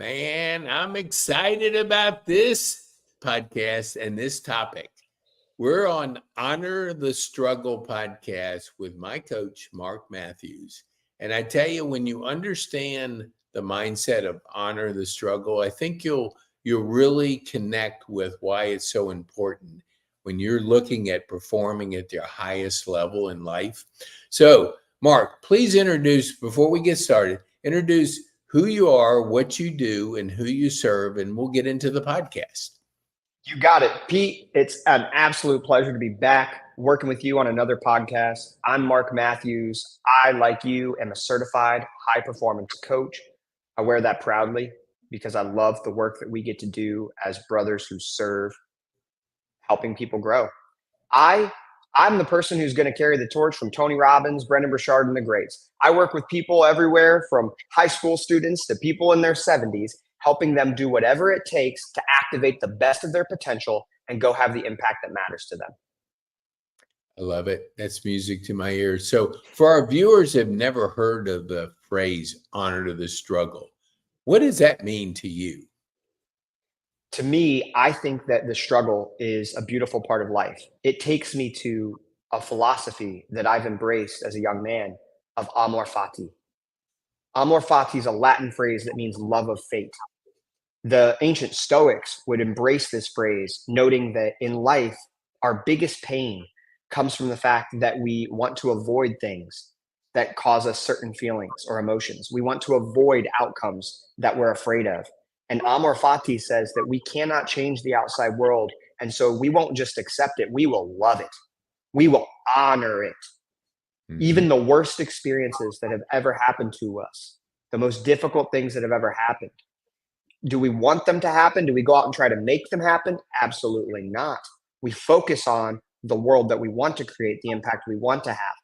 Man, I'm excited about this podcast and this topic. We're on Honor the Struggle podcast with my coach, Mark Matthews. And I tell you, when you understand the mindset of honor the struggle, I think you'll really connect with why it's so important when you're looking at performing at your highest level in life. So, Mark, please before we get started, introduce who you are, what you do, and who you serve, and we'll get into the podcast. You got it, Pete. It's an absolute pleasure to be back working with you on another podcast. I'm Mark Matthews. I, like you, am a certified high-performance coach. I wear that proudly because I love the work that we get to do as brothers who serve, helping people grow. I'm the person who's going to carry the torch from Tony Robbins, Brendan Burchard, and the greats. I work with people everywhere from high school students to people in their 70s, helping them do whatever it takes to activate the best of their potential and go have the impact that matters to them. I love it. That's music to my ears. So for our viewers who have never heard of the phrase honor the struggle, what does that mean to you? To me, I think that the struggle is a beautiful part of life. It takes me to a philosophy that I've embraced as a young man of amor fati. Amor fati is a Latin phrase that means love of fate. The ancient Stoics would embrace this phrase, noting that in life, our biggest pain comes from the fact that we want to avoid things that cause us certain feelings or emotions. We want to avoid outcomes that we're afraid of. And amor fati says that we cannot change the outside world. And so we won't just accept it. We will love it. We will honor it. Mm-hmm. Even the worst experiences that have ever happened to us, the most difficult things that have ever happened. Do we want them to happen? Do we go out and try to make them happen? Absolutely not. We focus on the world that we want to create, the impact we want to have.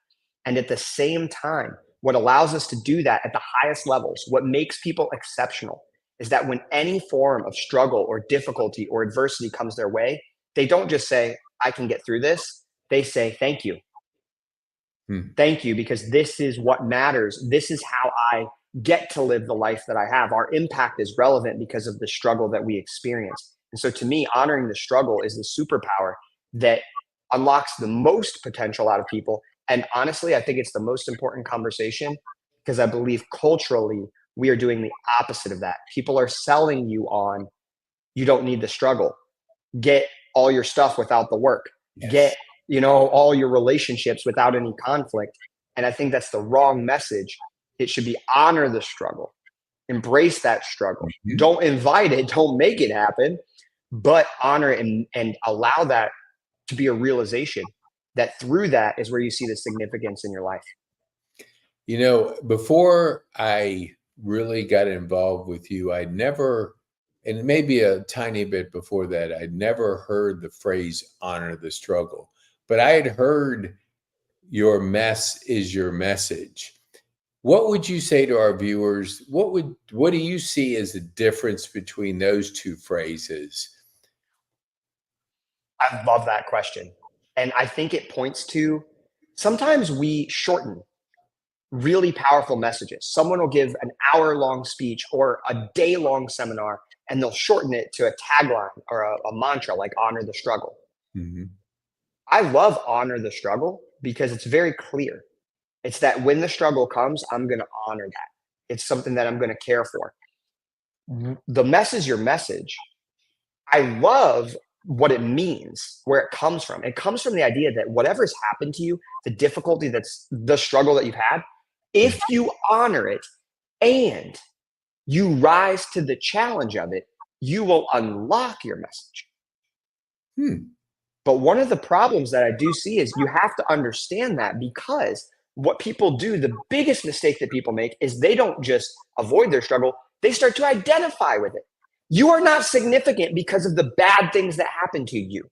And at the same time, what allows us to do that at the highest levels, what makes people exceptional, is that when any form of struggle or difficulty or adversity comes their way, they don't just say, I can get through this. They say, thank you. Thank you, because this is what matters. This is how I get to live the life that I have. Our impact is relevant because of the struggle that we experience. And so to me, honoring the struggle is the superpower that unlocks the most potential out of people. And honestly, I think it's the most important conversation because I believe culturally, we are doing the opposite of that. People are selling you on, you don't need the struggle. Get all your stuff without the work. Yes. Get, all your relationships without any conflict. And I think that's the wrong message. It should be honor the struggle. Embrace that struggle. Mm-hmm. Don't invite it. Don't make it happen. But honor it and allow that to be a realization that through that is where you see the significance in your life. Before I really got involved with you, I'd never, and maybe a tiny bit before that, I'd never heard the phrase honor the struggle, but I had heard your mess is your message. What would you say to our viewers? What do you see as the difference between those two phrases? I love that question. And I think it points to, sometimes we shorten really powerful messages. Someone will give an hour-long speech or a day-long seminar, and they'll shorten it to a tagline or a mantra like honor the struggle. Mm-hmm. I love honor the struggle because it's very clear. It's that when the struggle comes, I'm going to honor that. It's something that I'm going to care for. The mess is your message. I love what it means, where it comes from. It comes from the idea that whatever's happened to you, the difficulty that's the struggle that you've had, if you honor it and you rise to the challenge of it, you will unlock your message. But one of the problems that I do see is you have to understand that, because what people do, the biggest mistake that people make is they don't just avoid their struggle, they start to identify with it. You are not significant because of the bad things that happen to you.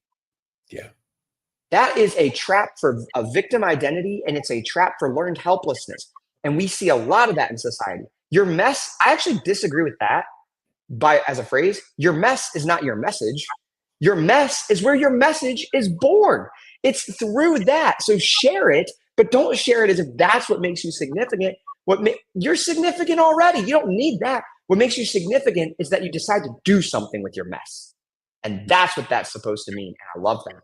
Yeah. That is a trap for a victim identity, and it's a trap for learned helplessness. And we see a lot of that in society. Your mess, I actually disagree with that as a phrase. Your mess is not your message. Your mess is where your message is born. It's through that. So share it, but don't share it as if that's what makes you significant. You're significant already. You don't need that. What makes you significant is that you decide to do something with your mess. And that's what that's supposed to mean. And I love that.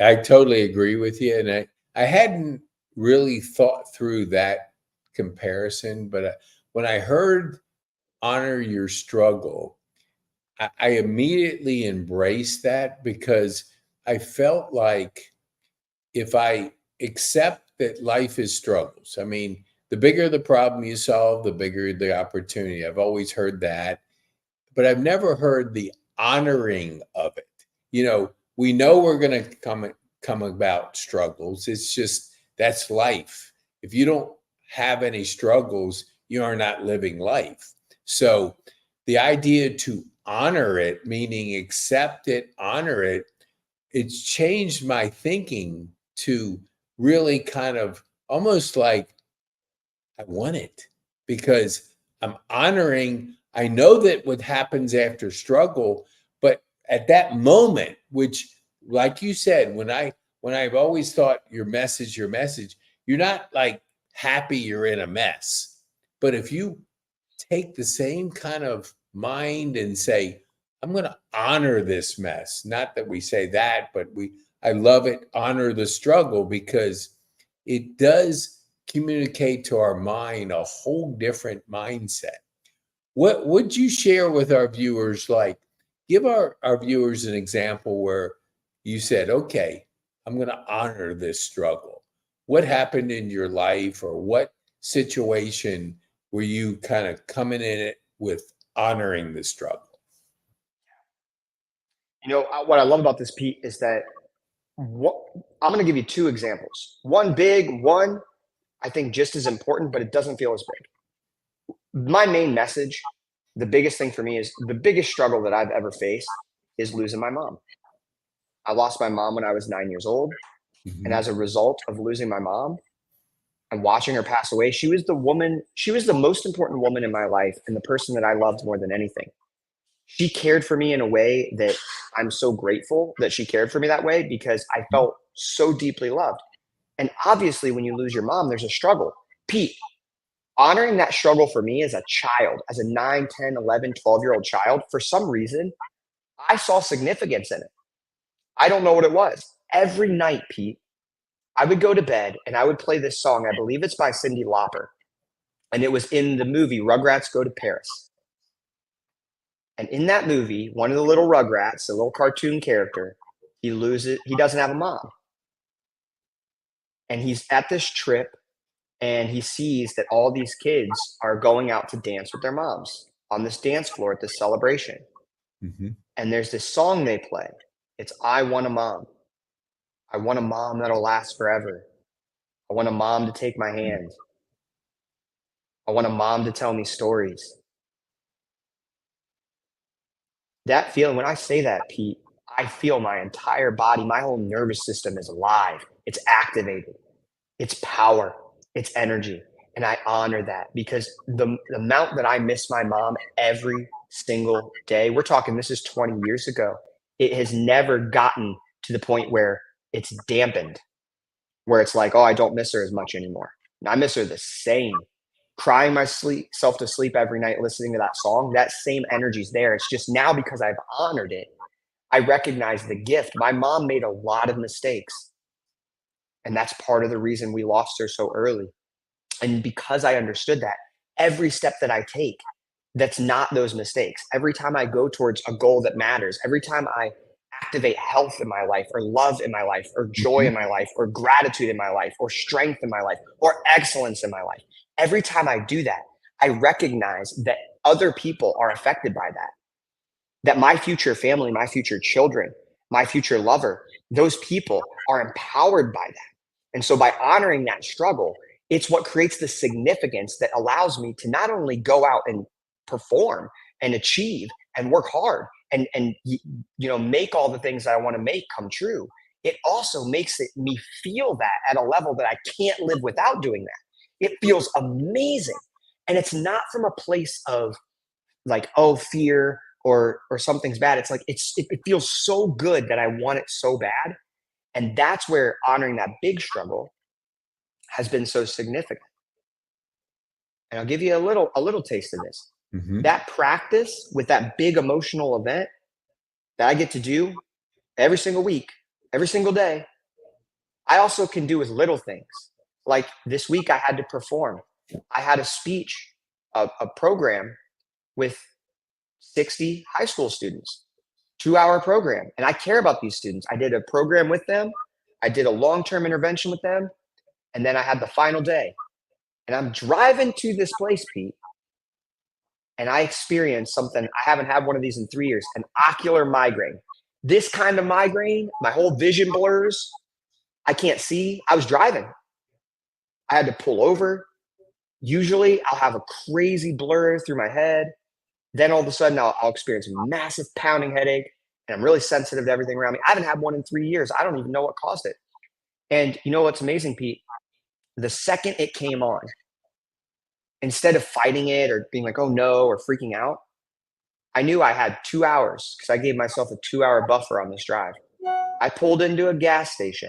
I totally agree with you. And I hadn't really thought through that comparison, but when I heard honor your struggle, I immediately embraced that because I felt like if I accept that life is struggles, I mean, the bigger the problem you solve, the bigger the opportunity. I've always heard that, but I've never heard the honoring of it. We know we're going to come about struggles. It's just that's life. If you don't have any struggles, you are not living life. So the idea to honor it, meaning accept it, honor it, it's changed my thinking to really kind of almost like I want it because I'm honoring. I know that what happens after struggle, but at that moment, which, like you said, when I've always thought your message, you're not like happy you're in a mess. But if you take the same kind of mind and say, I'm going to honor this mess. Not that we say that, but I love it, honor the struggle, because it does communicate to our mind a whole different mindset. What would you share with our viewers? Like, give our viewers an example where you said, okay, I'm going to honor this struggle. What happened in your life, or what situation were you kind of coming in it with honoring the struggle? What I love about this, Pete, is that what I'm going to give you two examples. One big, one I think just as important, but it doesn't feel as big. My main message, the biggest thing for me, is the biggest struggle that I've ever faced is losing my mom. I lost my mom when I was 9 years old. And Mhm. as a result of losing my mom and watching her pass away, she was the most important woman in my life and the person that I loved more than anything. She cared for me in a way that I'm so grateful that she cared for me that way, because I felt so deeply loved. And obviously, when you lose your mom, there's a struggle. Pete, honoring that struggle for me as a child, as a 9, 10, 11, 12-year-old child, for some reason, I saw significance in it. I don't know what it was. Every night, Pete, I would go to bed and I would play this song. I believe it's by Cyndi Lauper. And it was in the movie Rugrats Go to Paris. And in that movie, one of the little Rugrats, the little cartoon character, he doesn't have a mom. And he's at this trip and he sees that all these kids are going out to dance with their moms on this dance floor at this celebration. Mhm. And there's this song they play. It's I Want a Mom. I want a mom that'll last forever. I want a mom to take my hand. I want a mom to tell me stories. That feeling, when I say that, Pete, I feel my entire body, my whole nervous system is alive. It's activated. It's power. It's energy. And I honor that, because the amount that I miss my mom every single day, we're talking, this is 20 years ago. It has never gotten to the point where it's dampened, where it's like, oh, I don't miss her as much anymore. And I miss her the same. Crying myself to sleep every night listening to that song, that same energy's there. It's just now, because I've honored it, I recognize the gift. My mom made a lot of mistakes, and that's part of the reason we lost her so early. And because I understood that, every step that I take that's not those mistakes, every time I go towards a goal that matters, every time I activate health in my life, or love in my life, or joy in Mhm. my life, or gratitude in my life, or strength in my life, or excellence in my life, every time I do that, I recognize that other people are affected by that. That my future family, my future children, my future lover, those people are empowered by that. And so by honoring that struggle, it's what creates the significance that allows me to not only go out and perform and achieve and work hard and make all the things that I want to make come true. It also makes me feel that at a level that I can't live without doing that. It feels amazing. And it's not from a place of like, oh, fear or something's bad. It's like it feels so good that I want it so bad. And that's where honoring that big struggle has been so significant. And I'll give you a little taste of this. Mm-hmm. That practice with that big emotional event that I get to do every single week, every single day, I also can do with little things. Like this week, I had to perform. I had a speech, a program with 60 high school students, 2-hour program. And I care about these students. I did a program with them, I did a long term intervention with them, and then I had the final day. And I'm driving to this place, Pete, and I experienced something. I haven't had one of these in 3 years, an ocular migraine. This kind of migraine, my whole vision blurs. I can't see. I was driving. I had to pull over. Usually I'll have a crazy blur through my head. Then all of a sudden I'll experience a massive pounding headache, and I'm really sensitive to everything around me. I haven't had one in 3 years. I don't even know what caused it. And you know what's amazing, Pete? The second it came on, instead of fighting it or being like, oh no, or freaking out, I knew I had 2 hours because I gave myself a 2-hour buffer on this drive. I pulled into a gas station.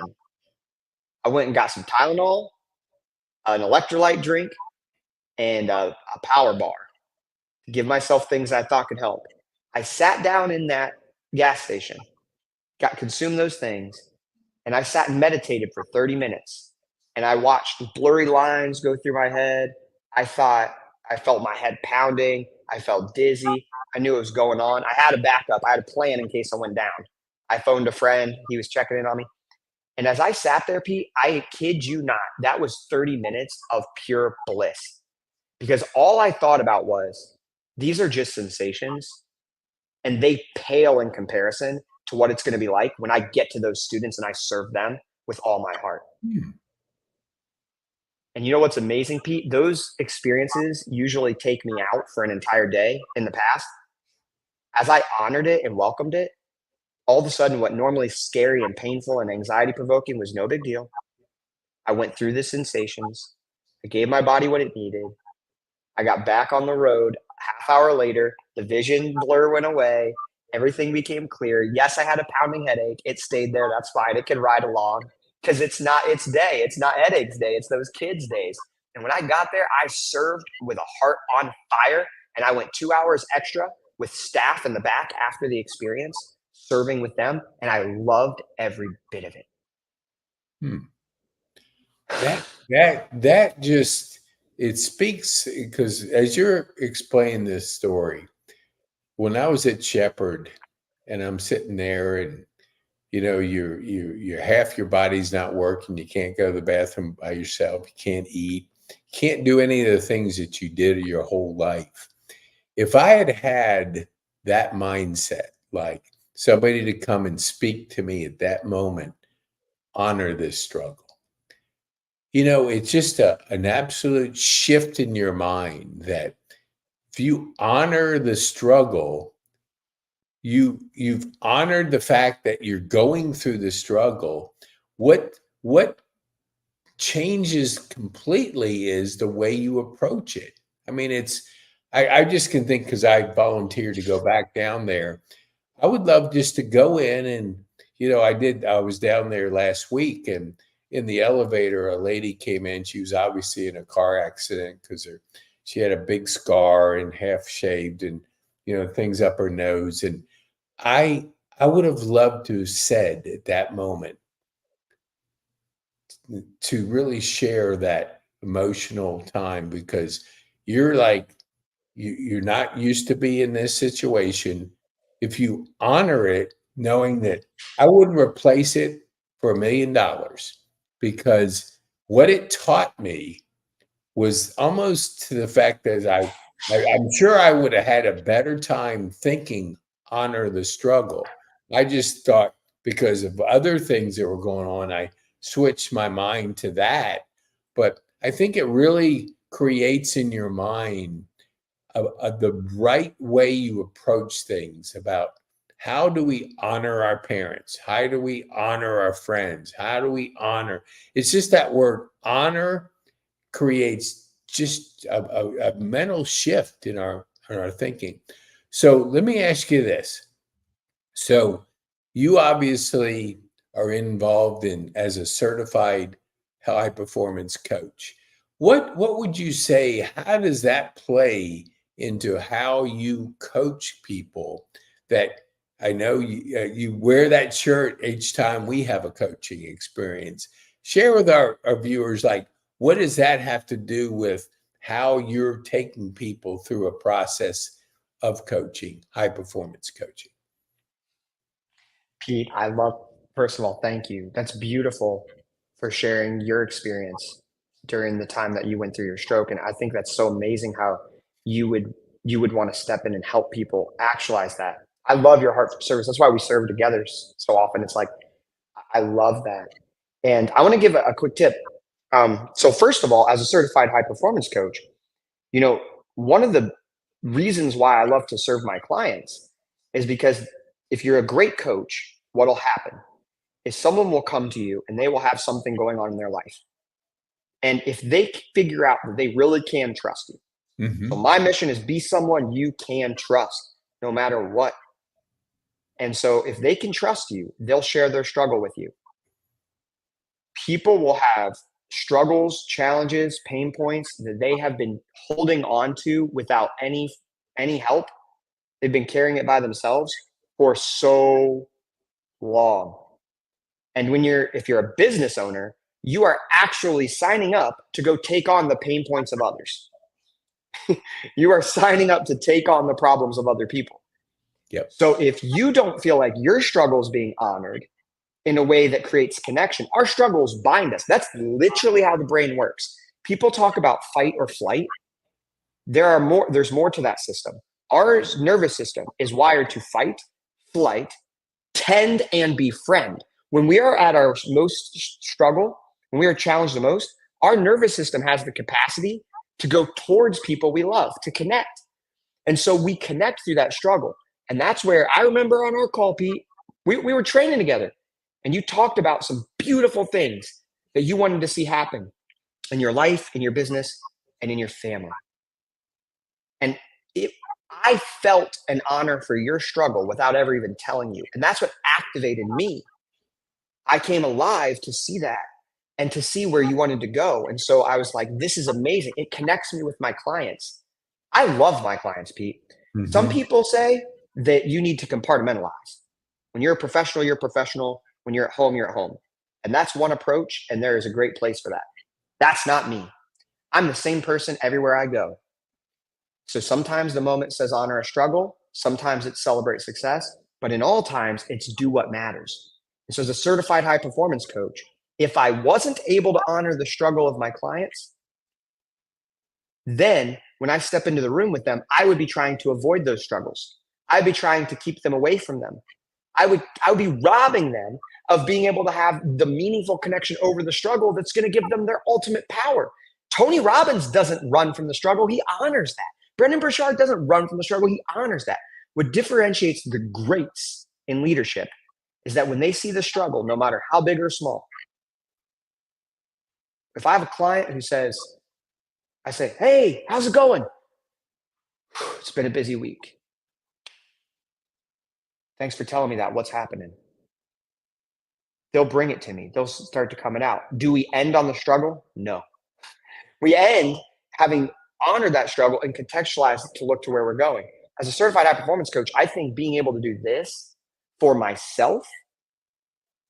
I went and got some Tylenol, an electrolyte drink, and a power bar to give myself things I thought could help. I sat down in that gas station, got consumed those things, and I sat and meditated for 30 minutes. And I watched blurry lines go through my head. I felt my head pounding. I felt dizzy. I knew what was going on. I had a backup. I had a plan in case I went down. I phoned a friend. He was checking in on me. And as I sat there, Pete, I kid you not, that was 30 minutes of pure bliss. Because all I thought about was, these are just sensations, and they pale in comparison to what it's going to be like when I get to those students and I serve them with all my heart. Hmm. And you know what's amazing, Pete? Those experiences usually take me out for an entire day in the past. As I honored it and welcomed it, all of a sudden, what normally scary and painful and anxiety provoking was no big deal. I went through the sensations. I gave my body what it needed. I got back on the road. Half hour later, the vision blur went away. Everything became clear. Yes, I had a pounding headache. It stayed there. That's fine. It can ride along because it's not its day. It's not headaches day. It's those kids' days. And when I got there, I served with a heart on fire. And I went 2 hours extra with staff in the back after the experience, serving with them. And I loved every bit of it. Hmm. That just, it speaks, because as you're explaining this story, when I was at Shepherd and I'm sitting there and you're half your body's not working, you can't go to the bathroom by yourself, you can't eat, you can't do any of the things that you did your whole life. If I had had that mindset, like somebody to come and speak to me at that moment, honor this struggle. It's just an absolute shift in your mind that if you honor the struggle, you've honored the fact that you're going through the struggle. What changes completely is the way you approach it. I mean, I just can think, because I volunteered to go back down there. I would love just to go in and, I was down there last week, and in the elevator, a lady came in. She was obviously in a car accident because she had a big scar and half shaved and, things up her nose. And I would have loved to have said at that moment, to really share that emotional time, because you're like, you're not used to be in this situation. If you honor it, knowing that I wouldn't replace it for $1,000,000, because what it taught me was almost to the fact that I'm sure I would have had a better time thinking honor the struggle. I just thought, because of other things that were going on, I switched my mind to that. But I think it really creates in your mind the right way you approach things, about how do we honor our parents? How do we honor our friends? How do we honor? It's just that word honor creates just a mental shift in our thinking. So let me ask you this. So you obviously are involved in as a certified high performance coach. What would you say? How does that play into how you coach people? That I know you wear that shirt each time we have a coaching experience. Share with our viewers, like, what does that have to do with how you're taking people through a process of coaching, high performance coaching? Pete, first of all, thank you. That's beautiful for sharing your experience during the time that you went through your stroke. And I think that's so amazing how you would you would want to step in and help people actualize that. I love your heart for service. That's why we serve together so often. It's like, I love that. And I want to give a quick tip. So first of all, as a certified high performance coach, you know, one of the reasons why I love to serve my clients is because if you're a great coach, what'll happen is someone will come to you and they will have something going on in their life. And if they figure out that they really can trust you, so Hmm. my mission is be someone you can trust no matter what. And so if they can trust you, they'll share their struggle with you. People will have struggles, challenges, pain points that they have been holding on to without any help. They've been carrying it by themselves for so long. And if you're a business owner, you are actually signing up to go take on the pain points of others. You are signing up to take on the problems of other people. Yep. So if you don't feel like your struggle is being honored in a way that creates connection, our struggles bind us. That's literally how the brain works. People talk about fight or flight. There's more to that system. Our nervous system is wired to fight, flight, tend, and befriend. When we are at our most struggle, when we are challenged the most, our nervous system has the capacity to go towards people we love, to connect. And so we connect through that struggle. And that's where I remember on our call, Pete, we were training together and you talked about some beautiful things that you wanted to see happen in your life, in your business, and in your family. And it, I felt an honor for your struggle without ever even telling you. And that's what activated me. I came alive to see that and to see where you wanted to go. And so I was like, this is amazing. It connects me with my clients. I love my clients, Pete. Some Hmm. people say that you need to compartmentalize. When you're a professional, you're a professional. When you're at home, you're at home. And that's one approach. And there is a great place for that. That's not me. I'm the same person everywhere I go. So sometimes the moment says honor a struggle, sometimes it's celebrate success, but in all times, it's do what matters. And so, as a certified high performance coach, if I wasn't able to honor the struggle of my clients, then when I step into the room with them, I would be trying to avoid those struggles. I'd be trying to keep them away from them. I would be robbing them of being able to have the meaningful connection over the struggle that's going to give them their ultimate power. Tony Robbins doesn't run from the struggle, he honors that. Brendan Burchard doesn't run from the struggle, he honors that. What differentiates the greats in leadership is that when they see the struggle, no matter how big or small, if I have a client who says, I say, hey, how's it going? It's been a busy week. Thanks for telling me that. What's happening? They'll bring it to me. They'll start to come it out. Do we end on the struggle? No. We end having honored that struggle and contextualized it to look to where we're going. As a certified high performance coach, I think being able to do this for myself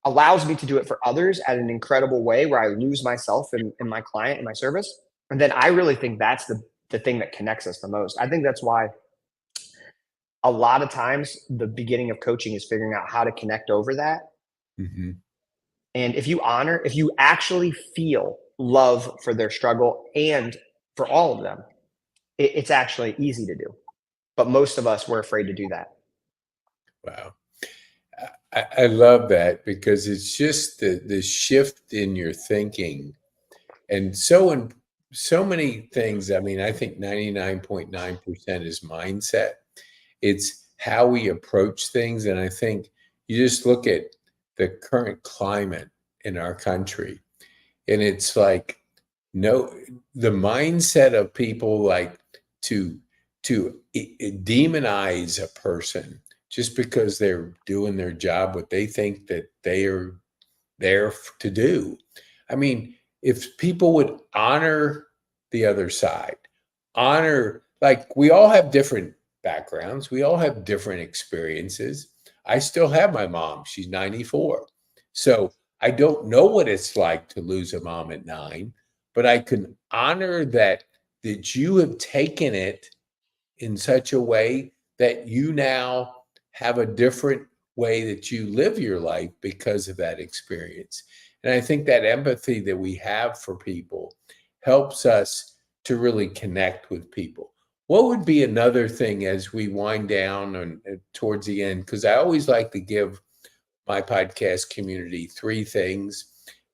allows me to do it for others at an incredible way where I lose myself in my client and my service. And then I really think that's the thing that connects us the most. I think that's why a lot of times the beginning of coaching is figuring out how to connect over that. Hmm. And if you actually feel love for their struggle and for all of them, it's actually easy to do. But most of us, we're afraid to do that. Wow. I love that because it's just the shift in your thinking. And in so many things, I mean, I think 99.9% is mindset. It's how we approach things. And I think you just look at the current climate in our country, and it's like, no, the mindset of people like to demonize a person just because they're doing their job, what they think that they are there to do. I mean, if people would honor the other side. Honor, like we all have different backgrounds, we all have different experiences. I still have my mom, she's 94. So I don't know what it's like to lose a mom at 9, but I can honor that you have taken it in such a way that you now have a different way that you live your life because of that experience. And I think that empathy that we have for people helps us to really connect with people. What would be another thing as we wind down and towards the end? Because I always like to give my podcast community 3 things.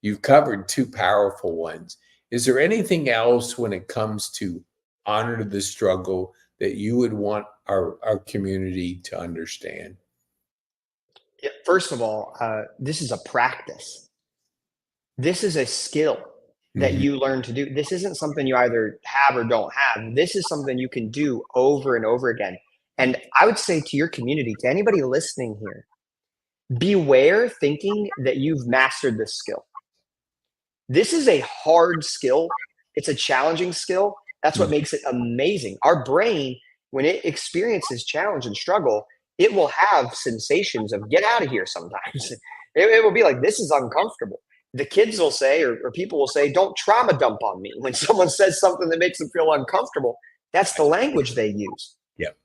You've covered 2 powerful ones. Is there anything else when it comes to honor the struggle that you would want our community to understand? Yeah, first of all, this is a practice. This is a skill that Mhm. you learn to do. This isn't something you either have or don't have. This is something you can do over and over again. And I would say to your community, to anybody listening here, beware thinking that you've mastered this skill. This is a hard skill. It's a challenging skill. That's what Mhm. makes it amazing. Our brain, when it experiences challenge and struggle, it will have sensations of get out of here sometimes. It will be like, this is uncomfortable. The kids will say, or people will say, don't trauma dump on me. When someone says something that makes them feel uncomfortable, that's the language they use. Yep.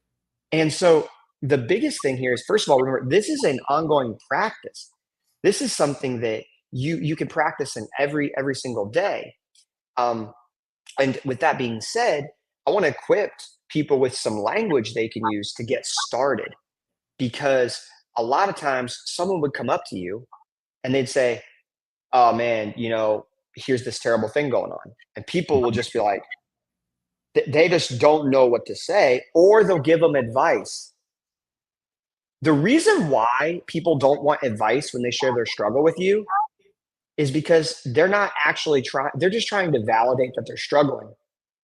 And so the biggest thing here is, first of all, remember, this is an ongoing practice. This is something that you can practice in every single day. Um, and with that being said, I want to equip people with some language they can use to get started, because a lot of times someone would come up to you and they'd say, "Oh man, here's this terrible thing going on," and people will just be like, they just don't know what to say, or they'll give them advice. The reason why people don't want advice when they share their struggle with you is because they're not actually trying, they're just trying to validate that they're struggling.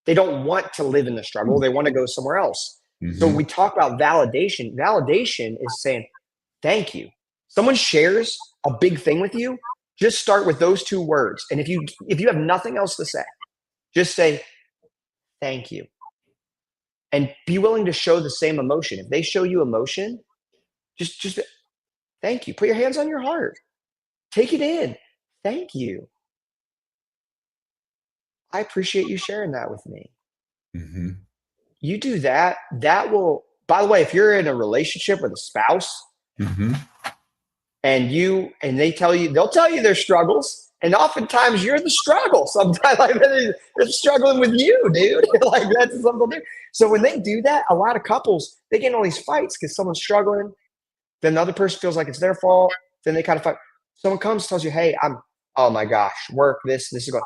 They don't want to live in the struggle, they want to go somewhere else. So Mhm. we talk about validation. Validation is saying, thank you. Someone shares a big thing with you, just start with those 2 words. And if you have nothing else to say, just say thank you. And be willing to show the same emotion. If they show you emotion, just thank you. Put your hands on your heart. Take it in. Thank you. I appreciate you sharing that with me. Mhm. You do that, that will, by the way, if you're in a relationship with a spouse Mhm. and they'll tell you their struggles, and oftentimes you're the struggle. Sometimes like they're struggling with you, dude. Like that's something new. So when they do that, a lot of couples, they get in all these fights because someone's struggling, then the other person feels like it's their fault, then they kind of fight. Someone comes, tells you, hey, oh my gosh, work, this is going,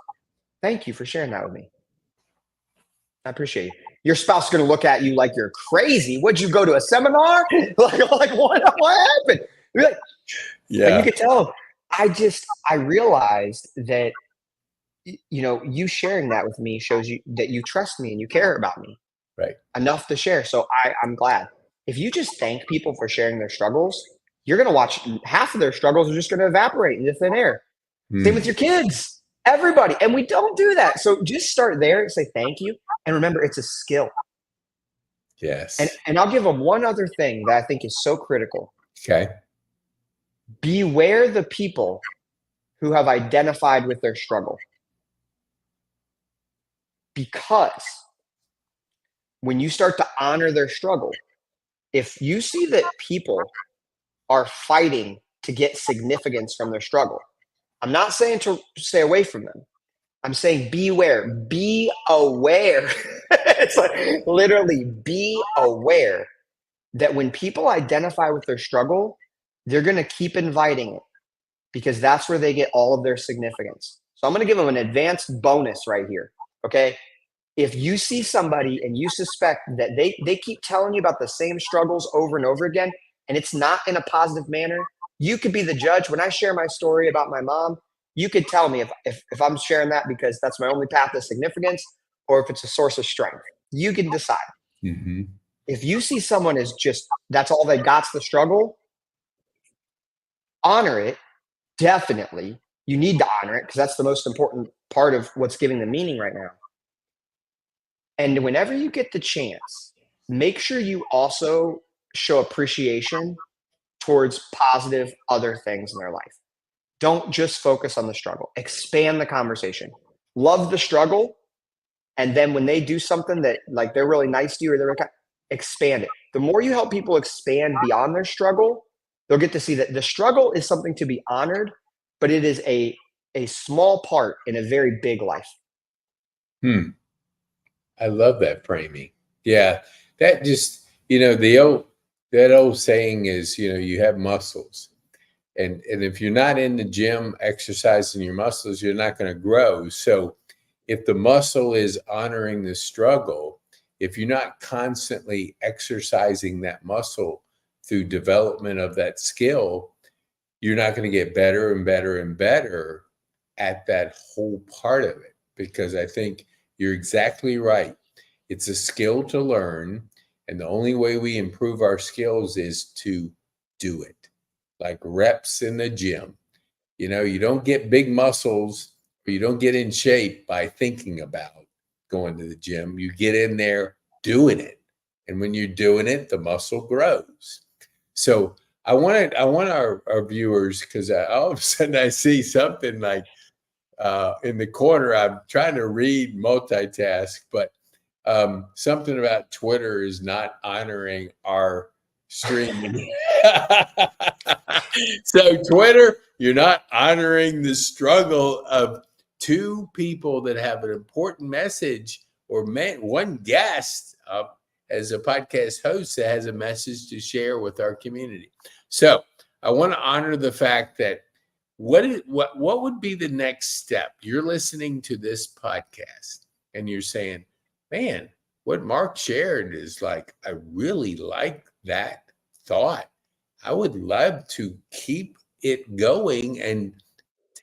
thank you for sharing that with me. I appreciate you. Your spouse is going to look at you like you're crazy. Would you go to a seminar? like what happened? Like, but you Yeah. could tell them, I realized that, you sharing that with me shows you that you trust me and you care about me Right. enough to share. So I'm glad. If you just thank people for sharing their struggles, you're going to watch half of their struggles are just going to evaporate into thin air. Same with Mm. your kids, everybody. And we don't do that. So just start there and say thank you. And remember, it's a skill. And, Yes. and I'll give them one other thing that I think is so critical. Okay. Beware the people who have identified with their struggle. Because when you start to honor their struggle, if you see that people are fighting to get significance from their struggle, I'm not saying to stay away from them. I'm saying beware, be aware. It's like literally be aware that when people identify with their struggle, they're going to keep inviting it because that's where they get all of their significance. So I'm going to give them an advanced bonus right here. Okay. If you see somebody and you suspect that they keep telling you about the same struggles over and over again, and it's not in a positive manner, you could be the judge. When I share my story about my mom, you could tell me if I'm sharing that because that's my only path to significance or if it's a source of strength. You can decide. Mhm. If you see someone as just that's all they got's the struggle, honor it. Definitely. You need to honor it because that's the most important part of what's giving the meaning right now. And whenever you get the chance, make sure you also show appreciation towards positive other things in their life. Don't just focus on the struggle. Expand the conversation. Love the struggle, and then when they do something that like they're really nice to you or they're okay, expand it. The more you help people expand beyond their struggle, they'll get to see that the struggle is something to be honored, but it is a small part in a very big life. I love that framing. Yeah, that just, that old saying is, you have muscles. And if you're not in the gym exercising your muscles, you're not going to grow. So if the muscle is honoring the struggle, if you're not constantly exercising that muscle through development of that skill, you're not going to get better and better and better at that whole part of it. Because I think you're exactly right. It's a skill to learn. And the only way we improve our skills is to do it. Like reps in the gym. You don't get big muscles, or you don't get in shape by thinking about going to the gym. You get in there doing it. And when you're doing it, the muscle grows. So I want our viewers, because all of a sudden I see something like in the corner. I'm trying to read, multitask, but something about Twitter is not honoring our stream. So Twitter, you're not honoring the struggle of two people that have an important message, or one guest as a podcast host that has a message to share with our community. So I want to honor the fact that what would be the next step? You're listening to this podcast and you're saying, man, what Mark shared is like, I really like that thought. I would love to keep it going and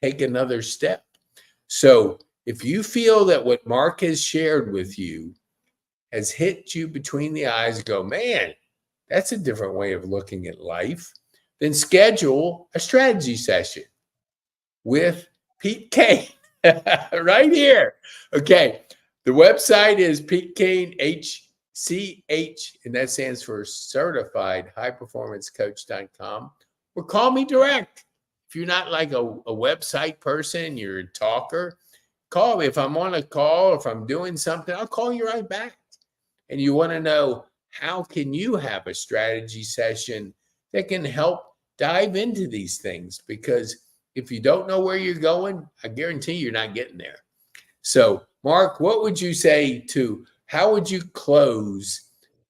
take another step. So if you feel that what Mark has shared with you has hit you between the eyes, go, man, that's a different way of looking at life, then schedule a strategy session with Pete Kane right here. Okay. The website is Pete Kane, HCH, and that stands for Certified High Performance Coach.com. Or call me direct. If you're not like a website person, you're a talker, call me. If I'm on a call, if I'm doing something, I'll call you right back. And you want to know, how can you have a strategy session that can help dive into these things? Because if you don't know where you're going, I guarantee you're not getting there. So, Mark, what would you say how would you close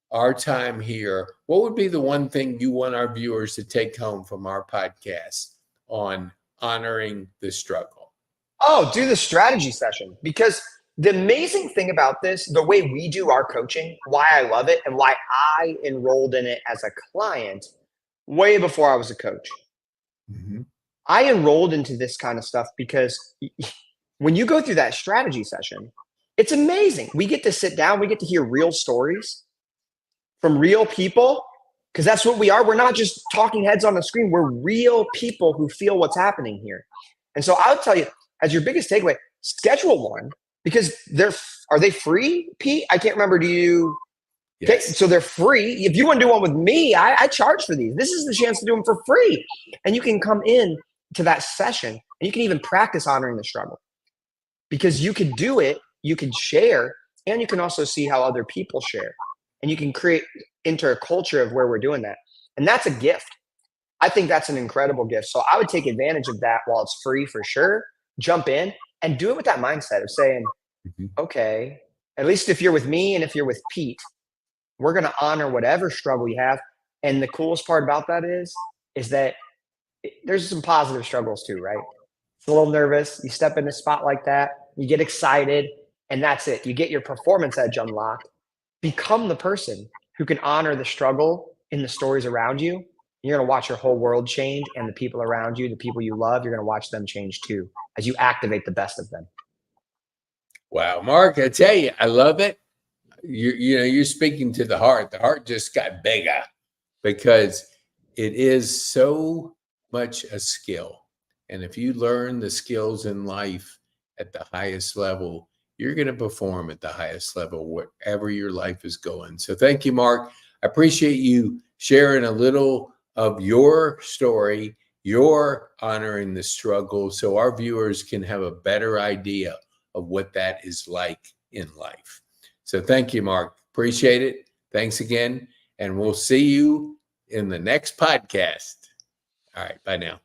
our time here? What would be the one thing you want our viewers to take home from our podcast on honoring the struggle? Oh, do the strategy session. Because the amazing thing about this, the way we do our coaching, why I love it and why I enrolled in it as a client way before I was a coach. Mm-hmm. I enrolled into this kind of stuff because when you go through that strategy session, it's amazing. We get to sit down, we get to hear real stories from real people, because that's what we are. We're not just talking heads on the screen. We're real people who feel what's happening here. And so I'll tell you, as your biggest takeaway, schedule one, because are they free, Pete? I can't remember. Do you? Yes. Okay, so they're free. If you want to do one with me, I charge for these. This is the chance to do them for free. And you can come in to that session and you can even practice honoring the struggle, because you could do it, you can share, and you can also see how other people share. And you can enter a culture of where we're doing that. And that's a gift. I think that's an incredible gift. So I would take advantage of that while it's free for sure. Jump in and do it with that mindset of saying, okay, at least if you're with me and if you're with Pete, we're going to honor whatever struggle you have. And the coolest part about that is that there's some positive struggles too, right? It's a little nervous. You step in a spot like that, you get excited, and that's it. You get your performance edge unlocked. Become the person who can honor the struggle in the stories around you. You're going to watch your whole world change, and the people around you, the people you love, you're going to watch them change too as you activate the best of them. Wow, Mark, I tell you, I love it. You're speaking to the heart. The heart just got bigger, because it is so much a skill. And if you learn the skills in life at the highest level, you're going to perform at the highest level wherever your life is going. So thank you, Mark. I appreciate you sharing a little of your story, your honoring the struggle, so our viewers can have a better idea of what that is like in life. So thank you, Mark. Appreciate it. Thanks again. And we'll see you in the next podcast. All right. Bye now.